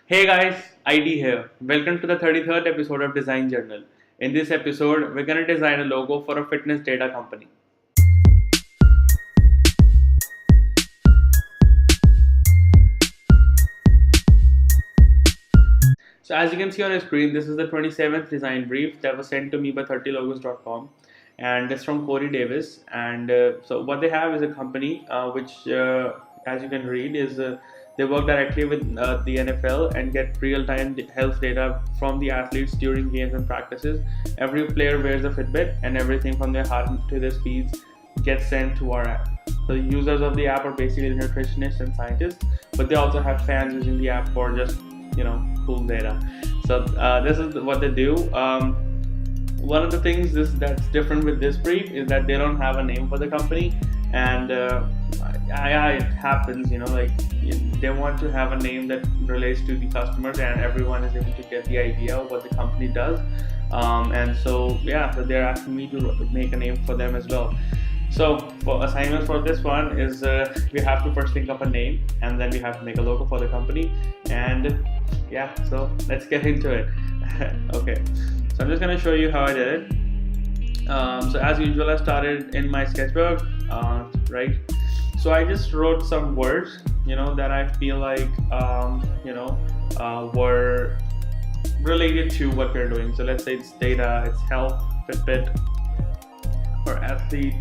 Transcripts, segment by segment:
Hey guys, ID here. Welcome to the 33rd episode of Design Journal. In this episode, we're going to design a logo for a fitness data company. So as you can see on your screen, this is the 27th design brief that was sent to me by 30logos.com, and it's from Corey Davis. And so what they have is a company which, as you can read, is they work directly with the NFL and get real-time health data from the athletes during games and practices. Every player wears a Fitbit, and everything from their heart to their speeds gets sent to our app. So the users of the app are basically nutritionists and scientists, but they also have fans using the app for just cool data. So this is what they do. One of the things that's different with this brief is that they don't have a name for the company, and it happens, like they want to have a name that relates to the customers and everyone is able to get the idea of what the company does. And so they're asking me to make a name for them as well. So for assignments for this one is we have to first think of a name, and then we have to make a logo for the company. And so let's get into it. Okay, so I'm just going to show you how I did it. So as usual, I started in my sketchbook, right? So I just wrote some words, that I feel like, were related to what we're doing. So let's say it's data, it's health, Fitbit, or athlete,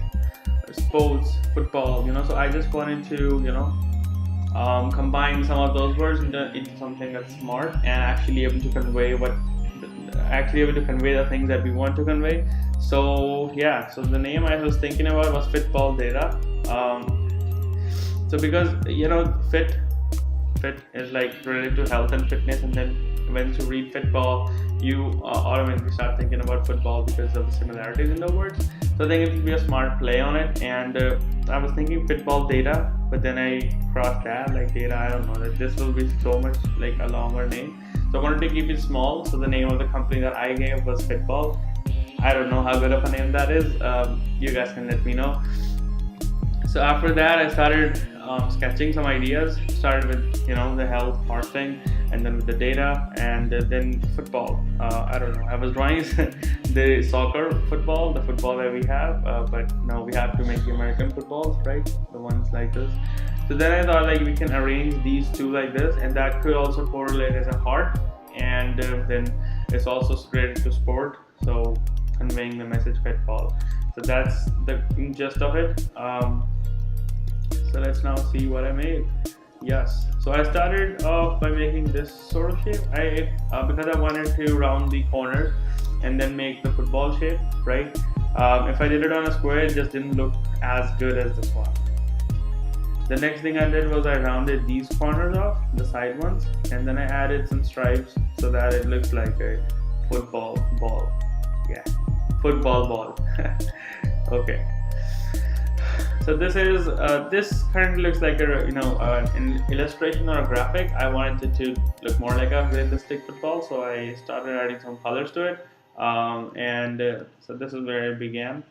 or sports, football, So I just wanted to, combine some of those words into something that's smart and actually able to convey the things that we want to convey. So so the name I was thinking about was Fitball Data. So because fit is like related to health and fitness, and then when you read Fitball, you automatically start thinking about football because of the similarities in the words. So I think it would be a smart play on it, and I was thinking Fitball Data, but then I crossed that like data. I don't know that this will be so much like a longer name, so I wanted to keep it small. So the name of the company that I gave was Fitball. I don't know how good of a name that is. You guys can let me know. So after that, I started sketching some ideas. Started with the health part thing, and then with the data, and then football. I don't know. I was drawing the soccer football, the football that we have, but now we have to make the American footballs, right? The ones like this. So then I thought like we can arrange these two like this, and that could also correlate as a heart, and then it's also related to sport, so conveying the message football. So that's the gist of it. So let's now see what I made. Yes, so I started off by making this sort of shape. Because I wanted to round the corners and then make the football shape, right? If I did it on a square, it just didn't look as good as this one. The next thing I did was I rounded these corners off, the side ones, and then I added some stripes so that it looks like a football ball. Football ball. Okay. So this is this currently looks like an illustration or a graphic. I wanted it to look more like a realistic football, so I started adding some colors to it. So this is where I began.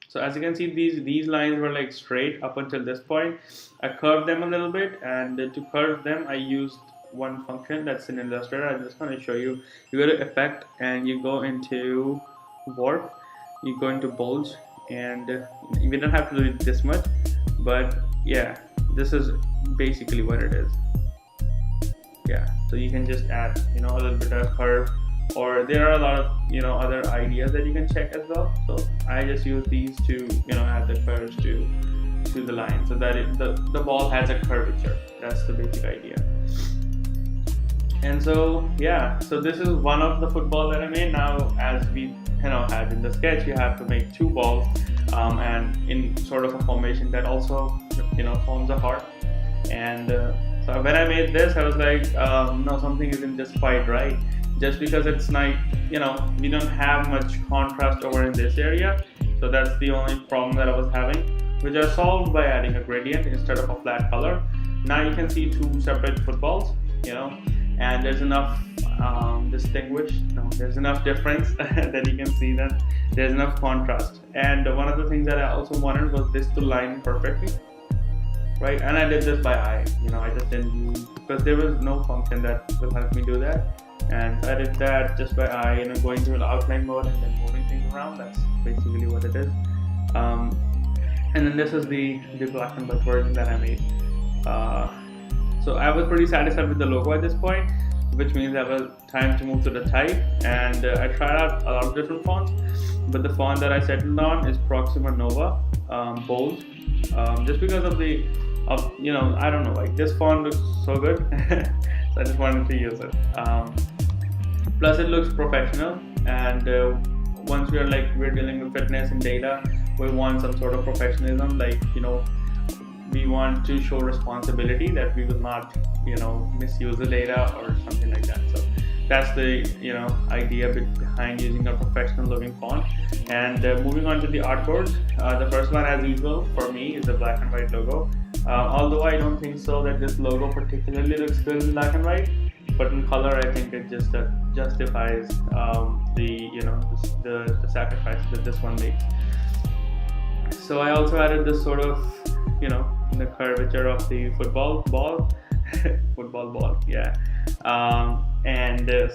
So as you can see, these lines were like straight up until this point. I curved them a little bit, and to curve them, I used one function that's in Illustrator. I'm just going to show you. You go to Effect, and you go into Warp. You go into Bulge. And we don't have to do it this much, but this is basically what it is. So you can just add a little bit of curve, or there are a lot of other ideas that you can check as well. So I just use these to add the curves to the line, so that the ball has a curvature. That's the basic idea. And so so this is one of the football that I made. Now, as we had in the sketch, you have to make two balls, and in sort of a formation that also forms a heart. And so when I made this, I was like, no, something isn't just quite right. Just because it's like we don't have much contrast over in this area, so that's the only problem that I was having, which I solved by adding a gradient instead of a flat color. Now you can see two separate footballs, and there's enough there's enough difference that you can see that there's enough contrast. And one of the things that I also wanted was this to line perfectly, right? And I did this by eye, I just didn't use because there was no function that will help me do that. And I did that just by going to an outline mode and then moving things around. That's basically what it is. And then this is the black and white version that I made. So I was pretty satisfied with the logo at this point, which means I was time to move to the type. And I tried out a lot of different fonts, but the font that I settled on is Proxima Nova Bold, just because of I don't know, like this font looks so good, so I just wanted to use it. Plus it looks professional, and once we're dealing with fitness and data, we want some sort of professionalism, we want to show responsibility that we will not misuse the data or something like that. So that's the idea behind using a professional looking font. And moving on to the artboards, the first one as usual for me is the black and white logo. Although I don't think so that this logo particularly looks good in black and white, but in color I think it just justifies the sacrifice that this one makes. So I also added this sort of the curvature of the football ball, yeah.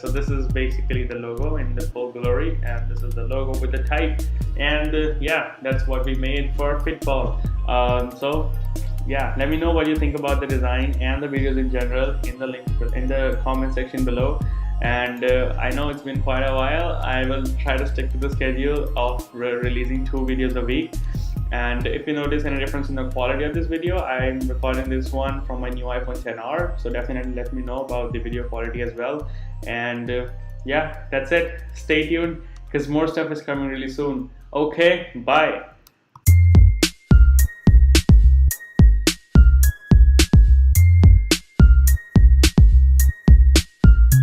So this is basically the logo in the full glory, and this is the logo with the type, and that's what we made for Fitball. So yeah, let me know what you think about the design and the videos in general in the link in the comment section below. And I know it's been quite a while. I will try to stick to the schedule of releasing 2 videos a week. And if you notice any difference in the quality of this video, I'm recording this one from my new iPhone XR, so definitely let me know about the video quality as well. And that's it. Stay tuned because more stuff is coming really soon. Okay, bye.